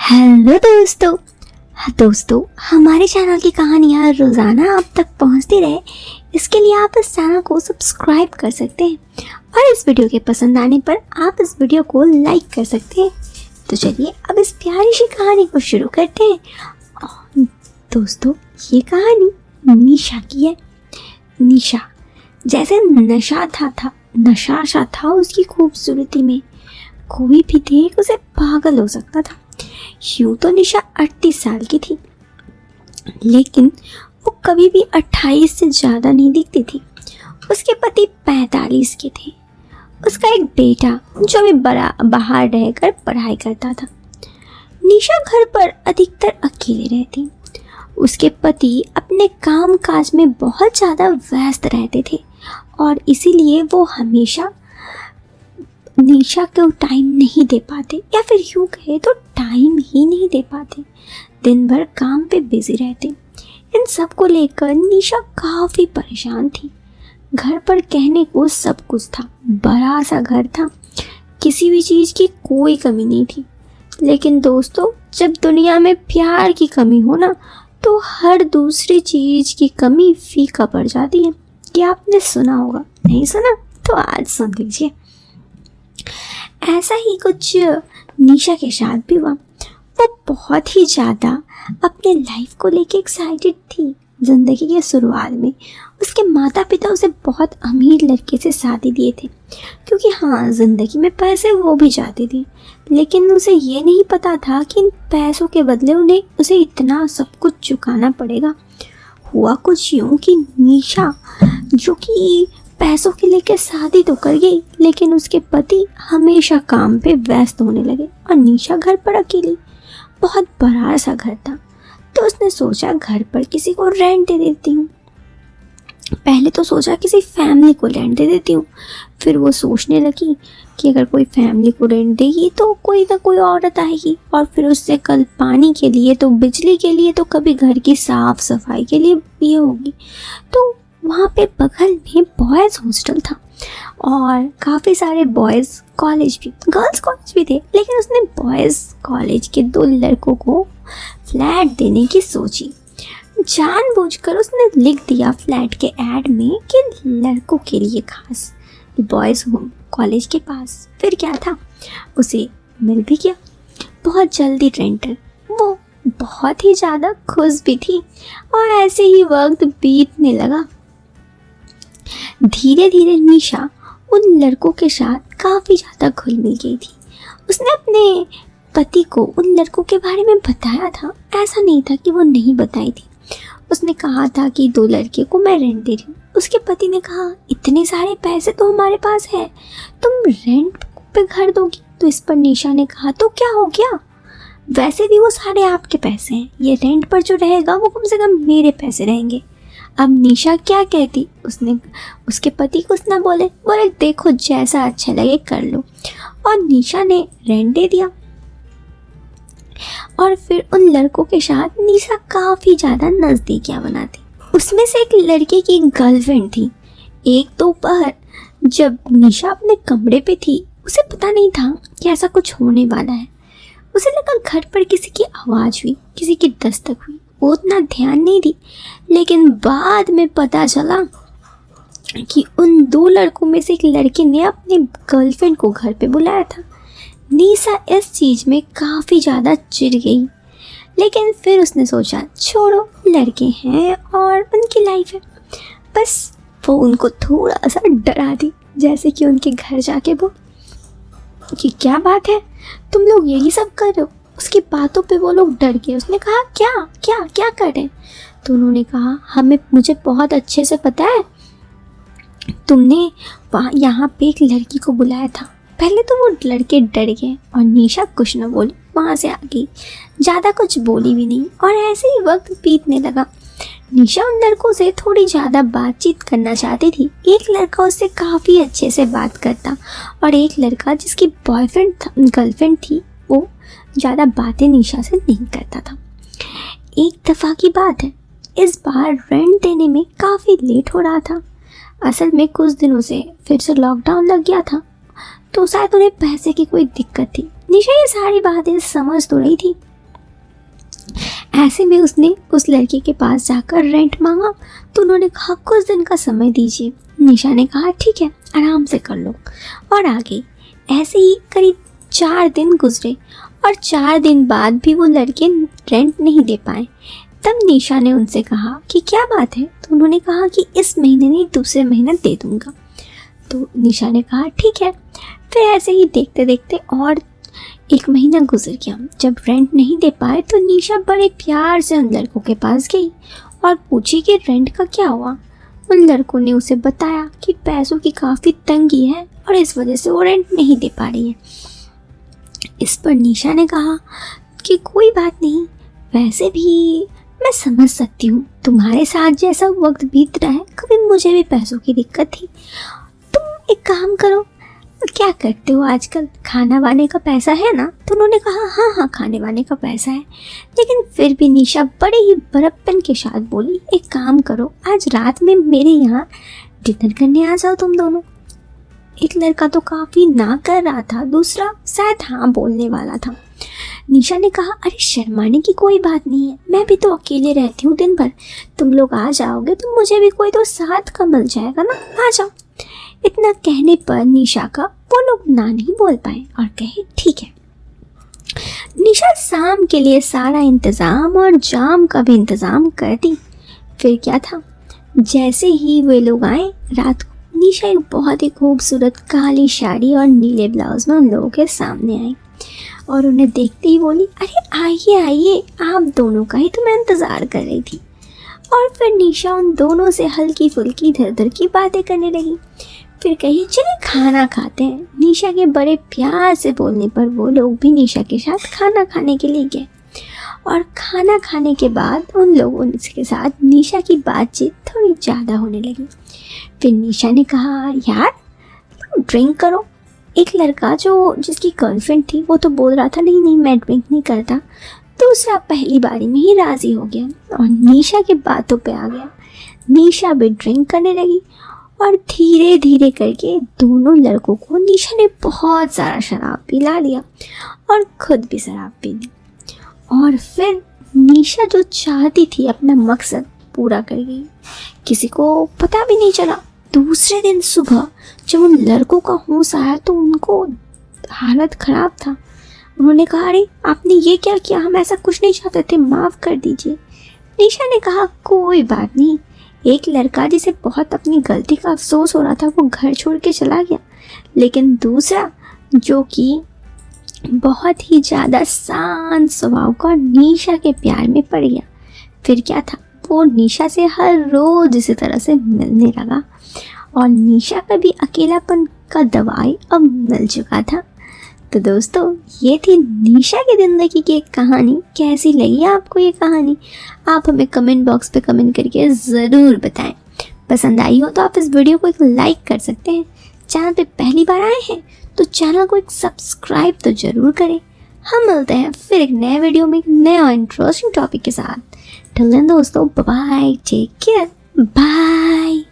Hello दोस्तों हमारे channel की कहानियाँ रोज़ाना आप तक पहुँचती रहे, इसके लिए आप इस चैनल को सब्सक्राइब कर सकते हैं और इस वीडियो के पसंद आने पर आप इस वीडियो को लाइक कर सकते हैं। तो चलिए अब इस प्यारी सी कहानी को शुरू करते हैं। और दोस्तों, ये कहानी निशा की है। निशा जैसे नशा सा था उसकी खूबसूरती में, कोई भी देख उसे पागल हो सकता था। यूं तो निशा 38 साल की थी, लेकिन वो कभी भी 28 से ज़्यादा नहीं दिखती थी। उसके पति 45 के थे। उसका एक बेटा जो भी बाहर रहकर पढ़ाई करता था। निशा घर पर अधिकतर अकेले रहती। उसके पति अपने काम काज में बहुत ज़्यादा व्यस्त रहते थे और इसीलिए वो हमेशा निशा को टाइम नहीं दे पाते, या फिर यूँ कहे तो टाइम ही नहीं दे पाते। दिन भर काम पे बिजी रहते। इन सब को लेकर निशा काफ़ी परेशान थी। घर पर कहने को सब कुछ था, बड़ा सा घर था, किसी भी चीज़ की कोई कमी नहीं थी। लेकिन दोस्तों, जब दुनिया में प्यार की कमी हो ना, तो हर दूसरी चीज़ की कमी फीका पड़ जाती है। क्या आपने सुना होगा? नहीं सुना तो आज सुन लीजिए। ऐसा ही कुछ निशा के साथ भी हुआ। वो बहुत ही ज़्यादा अपने लाइफ को लेके एक्साइटेड थी। ज़िंदगी के शुरुआत में उसके माता पिता उसे बहुत अमीर लड़के से शादी दिए थे, क्योंकि हाँ, ज़िंदगी में पैसे वो भी चाहती थी। लेकिन उसे ये नहीं पता था कि इन पैसों के बदले उसे इतना सब कुछ चुकाना पड़ेगा। हुआ कुछ यूँ कि निशा, जो कि पैसों के लेके शादी तो कर गई, लेकिन उसके पति हमेशा काम पे व्यस्त होने लगे और निशा घर पर अकेली। बहुत बड़ा सा घर था, तो उसने सोचा घर पर किसी को रेंट दे देती हूँ। पहले तो सोचा किसी फैमिली को रेंट दे देती हूँ, फिर वो सोचने लगी कि अगर कोई फैमिली को रेंट देगी तो कोई ना कोई औरत आएगी और फिर उससे कल पानी के लिए तो बिजली के लिए तो कभी घर की साफ सफाई के लिए ये होगी। तो वहाँ पे बगल में बॉयज़ हॉस्टल था और काफ़ी सारे बॉयज़ कॉलेज भी, गर्ल्स कॉलेज भी थे, लेकिन उसने बॉयज़ कॉलेज के 2 लड़कों को फ्लैट देने की सोची। जानबूझकर उसने लिख दिया फ्लैट के ऐड में कि लड़कों के लिए खास, बॉयज़ होम कॉलेज के पास। फिर क्या था, उसे मिल भी गया बहुत जल्दी रेंटर। वो बहुत ही ज़्यादा खुश भी थी और ऐसे ही वक्त बीतने लगा। धीरे धीरे निशा उन लड़कों के साथ काफ़ी ज़्यादा घुल मिल गई थी। उसने अपने पति को उन लड़कों के बारे में बताया था, ऐसा नहीं था कि वो नहीं बताई थी। उसने कहा था कि 2 लड़के को मैं रेंट दे रही हूँ। उसके पति ने कहा, इतने सारे पैसे तो हमारे पास है, तुम रेंट पे घर दोगी? तो इस पर निशा ने कहा, तो क्या हो गया, वैसे भी वो सारे आपके पैसे हैं, ये रेंट पर जो रहेगा वो कम से कम मेरे पैसे रहेंगे। अब निशा क्या कहती, उसने उसके पति कुछ ना बोले देखो जैसा अच्छा लगे कर लो। और निशा ने रेंट दे दिया और फिर उन लड़कों के साथ निशा काफ़ी ज़्यादा नज़दीकियाँ बनाती। उसमें से एक लड़के की गर्लफ्रेंड थी। एक दोपहर जब निशा अपने कमरे पे थी, उसे पता नहीं था कि ऐसा कुछ होने वाला है। उसे लगा घर पर किसी की आवाज़ हुई, किसी की दस्तक हुई। वो उतना ध्यान नहीं दी, लेकिन बाद में पता चला कि उन 2 लड़कों में से एक लड़के ने अपने गर्लफ्रेंड को घर पे बुलाया था। निशा इस चीज़ में काफ़ी ज़्यादा चिढ़ गई, लेकिन फिर उसने सोचा छोड़ो, लड़के हैं और उनकी लाइफ है, बस वो उनको थोड़ा सा डरा दी। जैसे कि उनके घर जाके वो कि क्या बात है, तुम लोग यही सब कर रहे हो? उसकी बातों पे वो लोग डर गए। उसने कहा, क्या क्या क्या कर रहे हैं? तो उन्होंने कहा, मुझे बहुत अच्छे से पता है, तुमने यहाँ पे एक लड़की को बुलाया था। पहले तो वो लड़के डर गए और निशा कुछ न बोली, वहाँ से आ गई, ज़्यादा कुछ बोली भी नहीं। और ऐसे ही वक्त बीतने लगा। निशा उन लड़कों से थोड़ी ज़्यादा बातचीत करना चाहती थी। एक लड़का उससे काफ़ी अच्छे से बात करता और एक लड़का जिसकी गर्लफ्रेंड थी, वो ज़्यादा बातें निशा से नहीं करता था। एक दफ़ा की बात है, इस बार रेंट देने में काफ़ी लेट हो रहा था। असल में कुछ दिनों से फिर से लॉकडाउन लग गया था, तो शायद उन्हें पैसे की कोई दिक्कत थी। निशा ये सारी बातें समझ तो रही थी, ऐसे में उसने उस लड़के के पास जाकर रेंट मांगा तो उन्होंने कहा कुछ दिन का समय दीजिए। निशा ने कहा ठीक है, आराम से कर लो, और आ गई। ऐसे ही करीब 4 दिन गुजरे और 4 दिन बाद भी वो लड़के रेंट नहीं दे पाए। तब निशा ने उनसे कहा कि क्या बात है, तो उन्होंने कहा कि इस महीने नहीं दूसरे महीने दे दूंगा। तो निशा ने कहा ठीक है। फिर ऐसे ही देखते देखते और 1 महीना गुजर गया। जब रेंट नहीं दे पाए तो निशा बड़े प्यार से उन लड़कों के पास गई और पूछी कि रेंट का क्या हुआ। उन लड़कों ने उसे बताया कि पैसों की काफ़ी तंगी है और इस वजह से वो रेंट नहीं दे पा रही है। इस पर निशा ने कहा कि कोई बात नहीं, वैसे भी मैं समझ सकती हूँ, तुम्हारे साथ जैसा वक्त बीत रहा है कभी मुझे भी पैसों की दिक्कत थी। तुम एक काम करो, क्या करते हो आजकल, खाना वाने का पैसा है ना? तो उन्होंने कहा हाँ, खाने वाने का पैसा है। लेकिन फिर भी निशा बड़े ही बड़प्पन के साथ बोली, एक काम करो, आज रात में मेरे यहाँ डिनर करने आ जाओ तुम दोनों। एक लड़का तो काफ़ी ना कर रहा था, दूसरा शायद हाँ बोलने वाला था। निशा ने कहा अरे शर्माने की कोई बात नहीं है, मैं भी तो अकेले रहती हूँ दिन भर, तुम लोग आ जाओगे तो मुझे भी कोई तो साथ का मिल जाएगा ना, आ जाओ। इतना कहने पर निशा का वो लोग ना नहीं बोल पाए और कहे ठीक है। निशा शाम के लिए सारा इंतज़ाम और जाम का भी इंतज़ाम कर दी। फिर क्या था, जैसे ही वे लोग आए रात को, निशा एक बहुत ही खूबसूरत काली साड़ी और नीले ब्लाउज में उन लोगों के सामने आई और उन्हें देखते ही बोली अरे आइए आइए, आप दोनों का ही तो मैं इंतज़ार कर रही थी। और फिर निशा उन दोनों से हल्की फुल्की इधर उधर की बातें करने लगी। फिर कही चलिए खाना खाते हैं। निशा के बड़े प्यार से बोलने पर वो लोग भी निशा के साथ खाना खाने के लिए गए और खाना खाने के बाद उन लोगों के साथ निशा की बातचीत थोड़ी ज़्यादा होने लगी। फिर निशा ने कहा यार तुम ड्रिंक करो। एक लड़का जो जिसकी गर्लफ्रेंड थी वो तो बोल रहा था नहीं मैं ड्रिंक नहीं करता। दूसरा पहली बारी में ही राज़ी हो गया और निशा की बातों पे आ गया। निशा भी ड्रिंक करने लगी और धीरे धीरे करके दोनों लड़कों को निशा ने बहुत सारा शराब पिला दिया और खुद भी शराब पी ली। और फिर निशा जो चाहती थी अपना मकसद पूरा कर गई, किसी को पता भी नहीं चला। दूसरे दिन सुबह जब उन लड़कों का होश आया तो उनको हालत ख़राब था। उन्होंने कहा अरे आपने ये क्या किया, हम ऐसा कुछ नहीं चाहते थे, माफ़ कर दीजिए। निशा ने कहा कोई बात नहीं। एक लड़का जिसे बहुत अपनी गलती का अफसोस हो रहा था वो घर छोड़ के चला गया, लेकिन दूसरा जो कि बहुत ही ज़्यादा शांत स्वभाव का निशा के प्यार में पड़ गया। फिर क्या था, वो निशा से हर रोज़ इसी तरह से मिलने लगा और निशा का भी अकेलापन का दवाई अब मिल चुका था। तो दोस्तों ये थी निशा की ज़िंदगी की एक कहानी। कैसी लगी आपको ये कहानी, आप हमें कमेंट बॉक्स पे कमेंट करके ज़रूर बताएं। पसंद आई हो तो आप इस वीडियो को एक लाइक कर सकते हैं। चैनल पे पहली बार आए हैं तो चैनल को एक सब्सक्राइब तो ज़रूर करें। हम मिलते हैं फिर एक नए वीडियो में एक नया इंटरेस्टिंग टॉपिक के साथ। टिल देन दोस्तों बाय, टेक केयर, बाय।